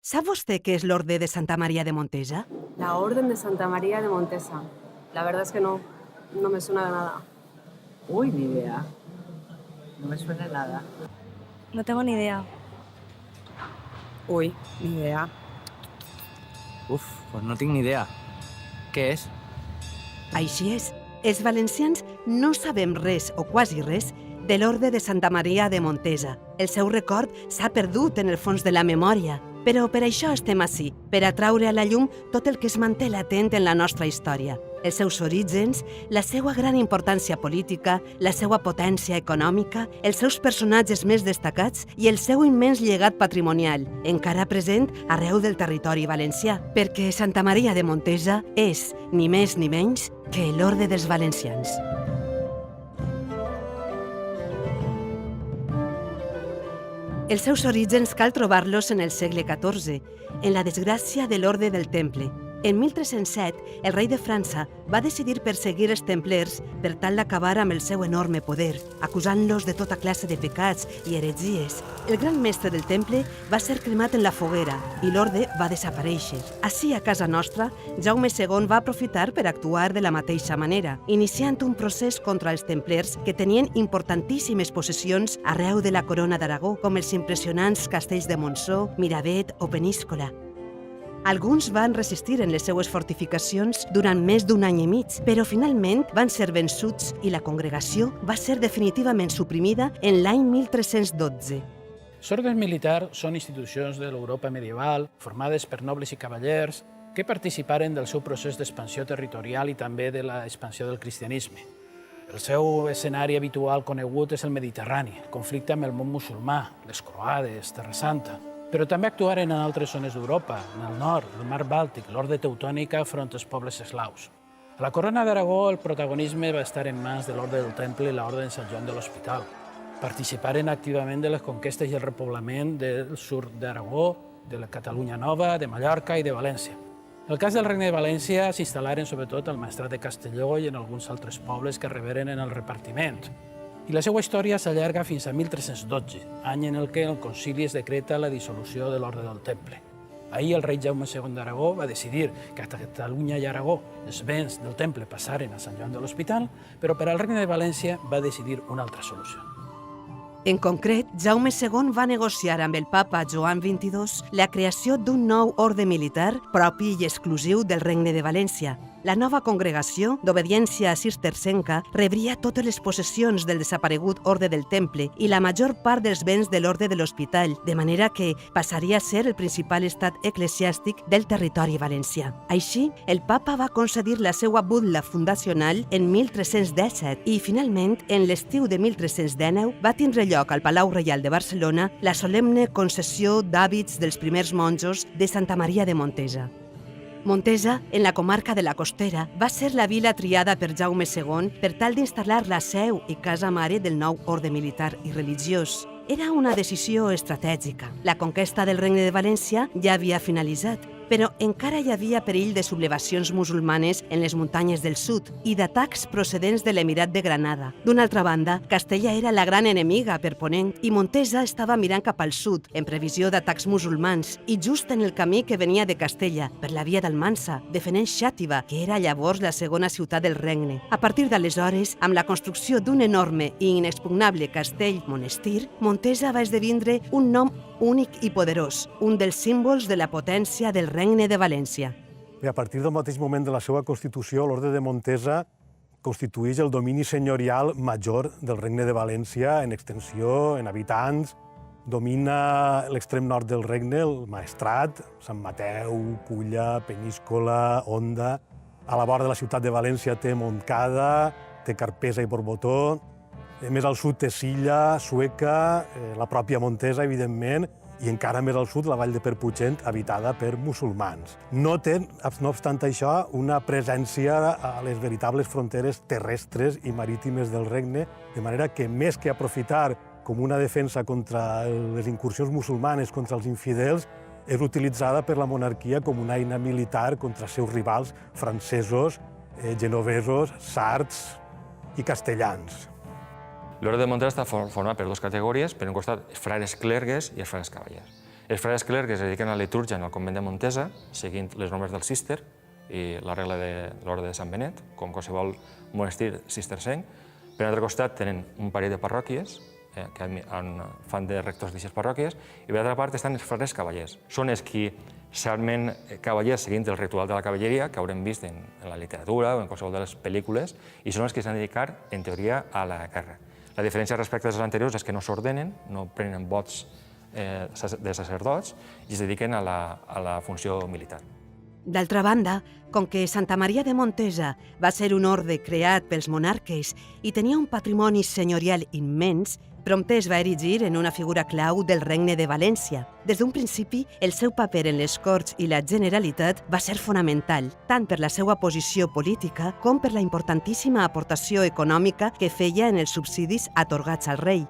¿Sap vostè què és l'Orde de Santa María de Montesa? La Orden de Santa María de Montesa. La verdad es que no me suena de nada. Uy, ni idea. No me suena nada. No tengo ni idea. Uy, ni idea. Uf, pues no tinc ni idea. Què és? Així és, els valencians no sabem res o quasi res de l'Orde de Santa Maria de Montesa. El seu record s'ha perdut en el fons de la memòria, però per això estem ací, per atraure a la llum tot el que es manté latent en la nostra història. Els seus orígens, la seva gran importància política, la seva potència econòmica, els seus personatges més destacats i el seu immens llegat patrimonial, encara present arreu del territori valencià, perquè Santa Maria de Montesa és, ni més ni menys, que l'Orde dels Valencians. Els seus orígens cal trobar-los en el segle XIV, en la desgràcia de l'Orde del Temple. En 1307, el rei de França va decidir perseguir els templers per tal d'acabar amb el seu enorme poder, acusant-los de tota classe de pecats i heretgies. El gran mestre del temple va ser cremat en la foguera i l'orde va desaparèixer. Ací, a casa nostra, Jaume II va aprofitar per actuar de la mateixa manera, iniciant un procés contra els templers que tenien importantíssimes possessions arreu de la corona d'Aragó, com els impressionants castells de Montsó, Miravet o Peníscola. Alguns van resistir en les seues fortificacions durant més d'un any i mig, però finalment van ser vençuts i la congregació va ser definitivament suprimida en l'any 1312. Les ordes militars són institucions de l'Europa medieval formades per nobles i cavallers que participaren del seu procés d'expansió territorial i també de l'expansió del cristianisme. El seu escenari habitual conegut és el Mediterrani, el conflicte amb el món musulmà, les croades, Terra Santa. Però també actuaren en altres zones d'Europa, en el nord, el mar Bàltic, l'Orde Teutònica front als pobles eslaus. A la Corona d'Aragó el protagonisme va estar en mans de l'Orde del Temple i l'Orde de Sant Joan de l'Hospital. Participaren activament de les conquestes i el repoblament del sud d'Aragó, de la Catalunya Nova, de Mallorca i de València. En el cas del Regne de València s'instal·laren sobretot al Maestrat de Castelló i en alguns altres pobles que reberen en el repartiment. I la seva història s'allarga fins a 1312, any en el que el concili es decreta la dissolució de l'Orde del Temple. Ahir el rei Jaume II d'Aragó va decidir que a Catalunya i Aragó els béns del Temple passaren a Sant Joan de l'Hospital, però per al Regne de València va decidir una altra solució. En concret, Jaume II va negociar amb el papa Joan XXII la creació d'un nou orde militar propi i exclusiu del Regne de València. La nova congregació, d'obediència cistercenca, rebria totes les possessions del desaparegut Orde del Temple i la major part dels béns de l'Orde de l'Hospital, de manera que passaria a ser el principal estat eclesiàstic del territori valencià. Així, el papa va concedir la seva butla fundacional en 1317 i, finalment, en l'estiu de 1319, va tindre lloc al Palau Reial de Barcelona la solemne concessió d'hàbits dels primers monjos de Santa Maria de Montesa. Montesa, en la comarca de la Costera, va ser la vila triada per Jaume II per tal d'instal·lar la seu i casa mare del nou orde militar i religiós. Era una decisió estratègica. La conquesta del Regne de València ja havia finalitzat, però encara hi havia perill de sublevacions musulmanes en les muntanyes del sud i d'atacs procedents de l'Emirat de Granada. D'una altra banda, Castella era la gran enemiga per Ponent i Montesa estava mirant cap al sud, en previsió d'atacs musulmans, i just en el camí que venia de Castella, per la via d'Almansa, defenent Xàtiva, que era llavors la segona ciutat del regne. A partir d'aleshores, amb la construcció d'un enorme i inexpugnable castell-monestir, Montesa va esdevindre un nom únic i poderós, un dels símbols de la potència del Regne de València. A partir del mateix moment de la seva constitució, l'Orde de Montesa constitueix el domini senyorial major del Regne de València en extensió, en habitants. Domina l'extrem nord del regne, el Maestrat, Sant Mateu, Culla, Peníscola, Onda. A la vora de la ciutat de València té Montcada, té Carpesa i Borbotó. Més al sud té Silla, Sueca, la pròpia Montesa, evidentment, i encara més al sud la vall de Perputxent, habitada per musulmans. No té, no obstant això, una presència a les veritables fronteres terrestres i marítimes del regne, de manera que més que aprofitar com una defensa contra les incursions musulmanes, contra els infidels, és utilitzada per la monarquia com una eina militar contra els seus rivals francesos, genovesos, sards i castellans. L'Orde de Montesa està format per dues categories. Per un costat, els frares clergues i els frares cavallers. Els frares clergues es dediquen a la litúrgia en el convent de Montesa, seguint les normes del cister i la regla de l'orde de Sant Benet, com qualsevol monestir cistercenc. Per un altre costat tenen un parell de parròquies, que fan de rectors d'aquestes parròquies, i per l'altra part estan els frares cavallers. Són els qui realment cavallers seguint el ritual de la cavalleria, que haurem vist en la literatura o en qualsevol de les pel·lícules, i són els que s'han de dedicar, en teoria, a la guerra. La diferència respecte als anteriors és que no s'ordenen, no prenen vots de sacerdots i es dediquen a la funció militar. D'altra banda, com que Santa Maria de Montesa va ser un orde creat pels monarques i tenia un patrimoni senyorial immens, prompte es va erigir en una figura clau del Regne de València. Des d'un principi, el seu paper en les Corts i la Generalitat va ser fonamental, tant per la seva posició política com per la importantíssima aportació econòmica que feia en els subsidis atorgats al rei.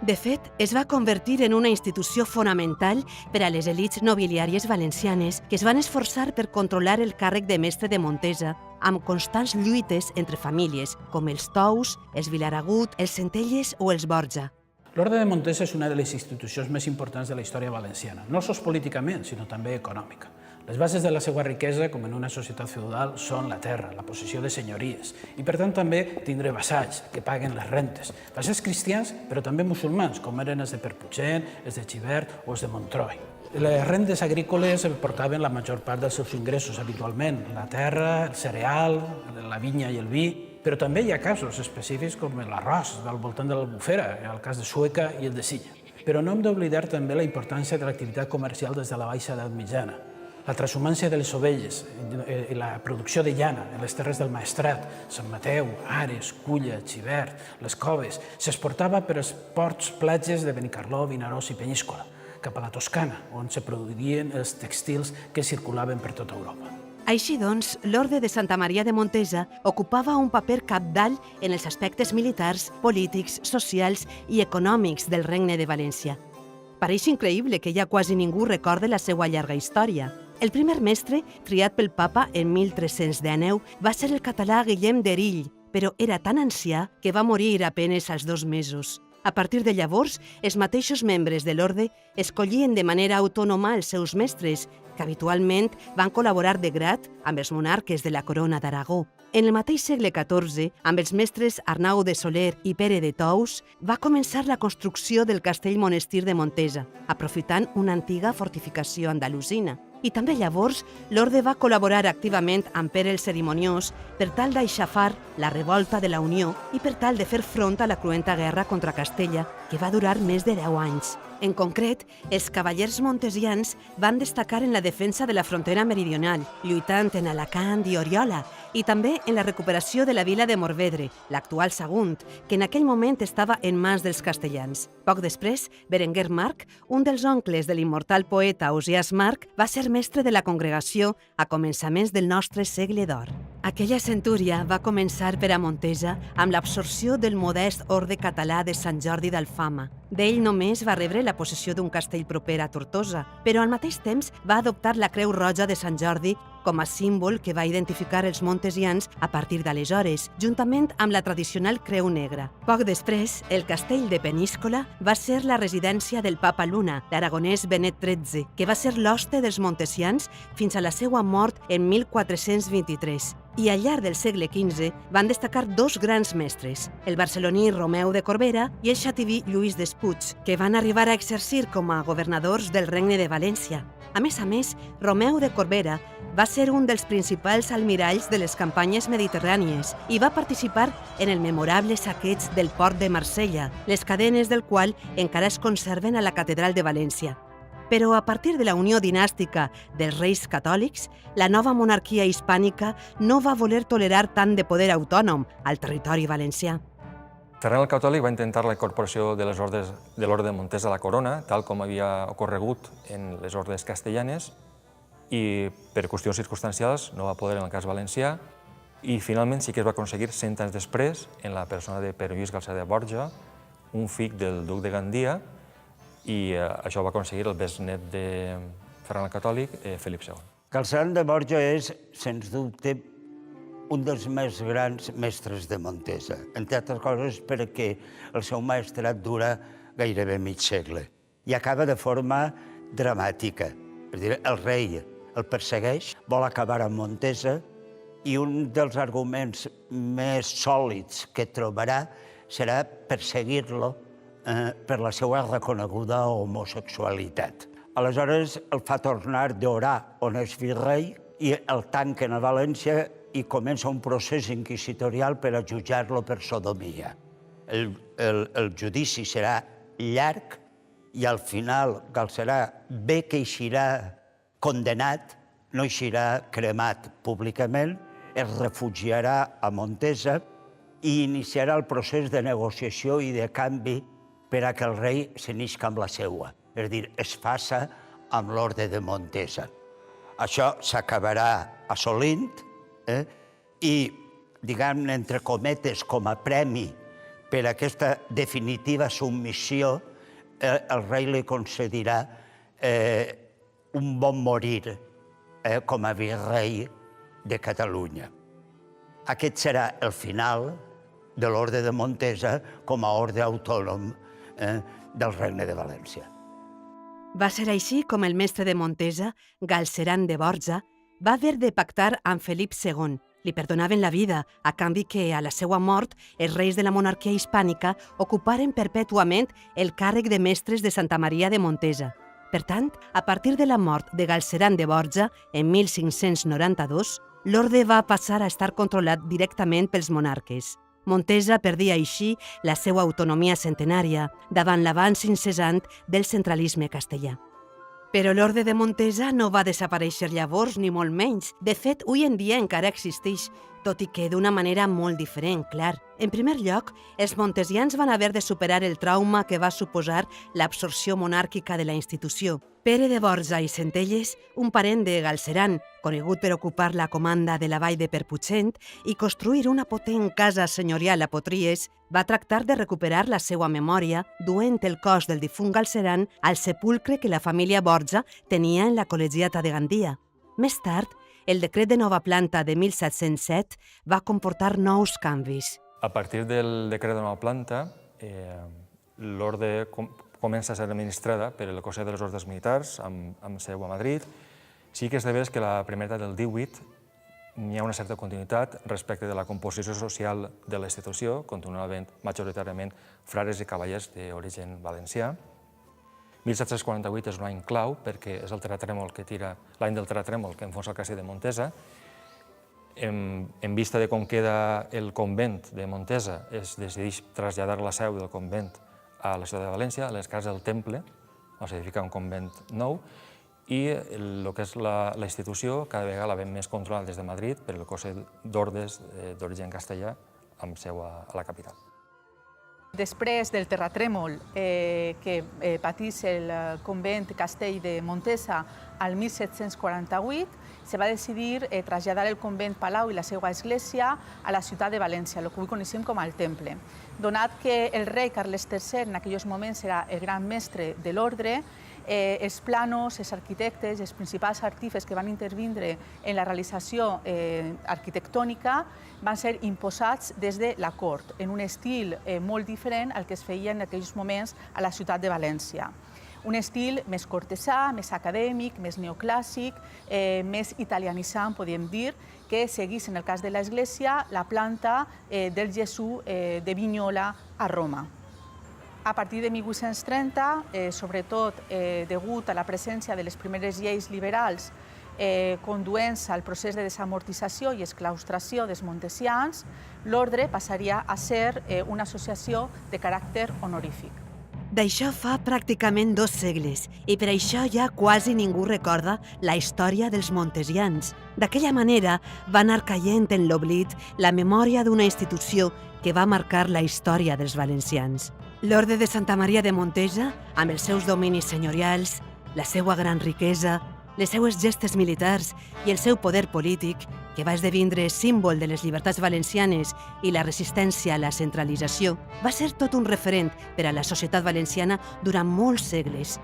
De fet, es va convertir en una institució fonamental per a les elits nobiliàries valencianes que es van esforçar per controlar el càrrec de mestre de Montesa amb constants lluites entre famílies, com els Tous, els Vilaragut, els Centelles o els Borja. L'Orde de Montesa és una de les institucions més importants de la història valenciana, no sols políticament, sinó també econòmica. Les bases de la seva riquesa, com en una societat feudal, són la terra, la possessió de senyories, i per tant també tindre vassalls que paguen les rentes. Vassalls cristians, però també musulmans, com eren els de Perputxent, els de Xivert o els de Montroi. Les rendes agrícoles portaven la major part dels seus ingressos habitualment, la terra, el cereal, la vinya i el vi, però també hi ha casos específics com l'arròs al voltant de l'Albufera, el cas de Sueca i el de Silla. Però no hem d'oblidar també la importància de l'activitat comercial des de la Baixa Edat Mitjana. La transhumància de les ovelles i la producció de llana en les terres del Maestrat, Sant Mateu, Ares, Culla, Xivert, les Coves, s'exportava per els ports platges de Benicarló, Vinaròs i Penyíscola, cap a la Toscana, on se produïen els textils que circulaven per tota Europa. Així doncs, l'Orde de Santa Maria de Montesa ocupava un paper cabdal en els aspectes militars, polítics, socials i econòmics del Regne de València. Pareix increïble que ja quasi ningú recorde la seva llarga història. El primer mestre, triat pel papa en 1319, va ser el català Guillem d'Erill, però era tan ancià que va morir a penes als 2 mesos. A partir de llavors, els mateixos membres de l'orde escollien de manera autònoma els seus mestres, que habitualment van col·laborar de grat amb els monarques de la corona d'Aragó. En el mateix segle XIV, amb els mestres Arnau de Soler i Pere de Tous, va començar la construcció del castell monestir de Montesa, aprofitant una antiga fortificació andalusina. I també llavors l'orde va col·laborar activament amb Pere el Cerimoniós per tal d'aixafar la revolta de la Unió i per tal de fer front a la cruenta guerra contra Castella, que va durar més de 10 anys. En concret, els cavallers montesians van destacar en la defensa de la frontera meridional, lluitant en Alacant i Oriola, i també en la recuperació de la vila de Morvedre, l'actual Sagunt, que en aquell moment estava en mans dels castellans. Poc després, Berenguer Marc, un dels oncles de l'immortal poeta Ausiàs Marc, va ser mestre de la congregació a començaments del nostre segle d'or. Aquella centúria va començar per a Montesa amb l'absorció del modest orde català de Sant Jordi d'Alfama. D'ell només va rebre la possessió d'un castell proper a Tortosa, però al mateix temps va adoptar la Creu Roja de Sant Jordi com a símbol que va identificar els montesians a partir d'aleshores, juntament amb la tradicional Creu Negra. Poc després, el castell de Penyíscola va ser la residència del papa Luna, l'aragonès Benet XIII, que va ser l'hoste dels montesians fins a la seva mort en 1423. I al llarg del segle XV van destacar 2 grans mestres, el barceloní Romeu de Corbera i el xativí Lluís Despuig, que van arribar a exercir com a governadors del Regne de València. A més, Romeu de Corbera va ser un dels principals almiralls de les campanyes mediterrànies i va participar en el memorable saqueig del port de Marsella, les cadenes del qual encara es conserven a la Catedral de València. Però a partir de la unió dinàstica dels reis catòlics, la nova monarquia hispànica no va voler tolerar tant de poder autònom al territori valencià. Ferran el Catòlic va intentar la incorporació de l'Orde de Montesa a la corona, tal com havia ocorregut en les ordes castellanes, i per qüestions circumstancials no va poder en el cas valencià, i finalment sí que es va aconseguir 100 anys després en la persona de Pere Lluís Galceran de Borja, un fill del duc de Gandia, i això va aconseguir el besnet de Ferran el Catòlic, Felip II. Galceran de Borja és, sens dubte, un dels més grans mestres de Montesa, entre altres coses perquè el seu maestrat dura gairebé mig segle i acaba de formar dramàtica. És a dir, el rei el persegueix, vol acabar amb Montesa i un dels arguments més sòlids que trobarà serà perseguir-lo per la seva reconeguda homosexualitat. Aleshores el fa tornar d'Orà, on és virrei, i el tanquen a València i comença un procés inquisitorial per a jutjar-lo per sodomia. El judici serà llarg i al final Galcerà bé que eixirà condenat, no eixirà cremat públicament, es refugiarà a Montesa i iniciarà el procés de negociació i de canvi per a que el rei se n'isca amb la seua, és a dir, es faça amb l'Orde de Montesa. Això s'acabarà assolint i, diguem-ne, entre cometes, com a premi per a aquesta definitiva submissió, el rei li concedirà un bon morir com a virrei de Catalunya. Aquest serà el final de l'Orde de Montesa com a orde autònom del Regne de València. Va ser així com el mestre de Montesa, Galceran de Borja, va haver de pactar amb Felip II. Li perdonaven la vida, a canvi que, a la seva mort, els reis de la monarquia hispànica ocuparen perpètuament el càrrec de mestres de Santa Maria de Montesa. Per tant, a partir de la mort de Galceran de Borja, en 1592, l'orde va passar a estar controlat directament pels monarques. Montesa perdia així la seva autonomia centenària davant l'avanç incessant del centralisme castellà. Però l'Orde de Montesa no va desaparèixer llavors, ni molt menys. De fet, avui en dia encara existeix, tot i que d'una manera molt diferent, clar. En primer lloc, els montesians van haver de superar el trauma que va suposar l'absorció monàrquica de la institució. Pere de Borja i Centelles, un parent de Galceran, conegut per ocupar la comanda de la vall de Perputxent i construir una potent casa senyorial a Potries, va tractar de recuperar la seva memòria duent el cos del difunt Galceran al sepulcre que la família Borja tenia en la col·legiata de Gandia. Més tard, el decret de nova planta de 1707 va comportar nous canvis. A partir del decret de nova planta, l'orde comença a ser administrada per el Consell de les Ordes Militars, amb seu a Madrid. Sí que és de veres que la primera del 18 n'hi ha una certa continuïtat respecte de la composició social de la institució, continua havent majoritàriament frares i cavallers d'origen valencià. 1748 és un any clau perquè és el terratrèmol que tira, l'any del terratrèmol que enfonsa el castell de Montesa. En vista de com queda el convent de Montesa, es decideix traslladar la seu del convent a la ciutat de València, a les cases del Temple, on s'edifica un convent nou, i el que és la institució cada vegada la veiem més controlada des de Madrid per el Consell d'Ordes d'origen castellà amb seu a la capital. Després del terratrèmol que patís el convent castell de Montesa al 1748, se va decidir traslladar el convent Palau i la seva església a la ciutat de València, el que avui coneixem com el Temple. Donat que el rei Carles III en aquells moments era el gran mestre de l'ordre, els planos, els arquitectes, els principals artífexs que van intervindre en la realització arquitectònica van ser imposats des de la cort, en un estil molt diferent al que es feia en aquells moments a la ciutat de València. Un estil més cortesà, més acadèmic, més neoclàssic, més italianitzant, podríem dir, que seguís, en el cas de l'església, la planta del Jesús de Vignola a Roma. A partir de 1830, sobretot degut a la presència de les primeres lleis liberals conduents al procés de desamortització i esclaustració dels montesians, l'ordre passaria a ser una associació de caràcter honorífic. D'això fa pràcticament 2 segles i per això ja quasi ningú recorda la història dels montesians. D'aquella manera va anar caient en l'oblit la memòria d'una institució que va marcar la història dels valencians. L'Orde de Santa Maria de Montesa, amb els seus dominis senyorials, la seva gran riquesa, les seues gestes militars i el seu poder polític, que va esdevindre símbol de les llibertats valencianes i la resistència a la centralització, va ser tot un referent per a la societat valenciana durant molts segles.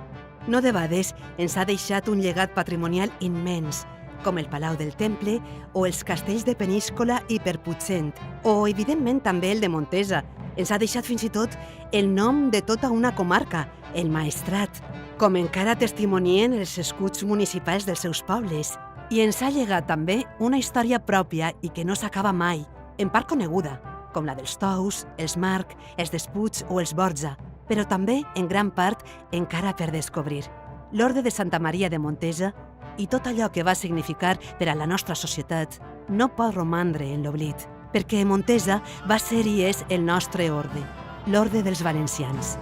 No debades ens ha deixat un llegat patrimonial immens, com el Palau del Temple o els castells de Peníscola i Perputxent, o, evidentment, també el de Montesa. Ens ha deixat fins i tot el nom de tota una comarca, el Maestrat. com encara testimonien els escuts municipals dels seus pobles, i ens ha llegat també una història pròpia i que no s'acaba mai, en part coneguda, com la dels Tous, els Marc, els Despuig o els Borja, però també, en gran part, encara per descobrir. L'Orde de Santa Maria de Montesa i tot allò que va significar per a la nostra societat no pot romandre en l'oblit, perquè Montesa va ser i és el nostre orde, l'Orde dels Valencians.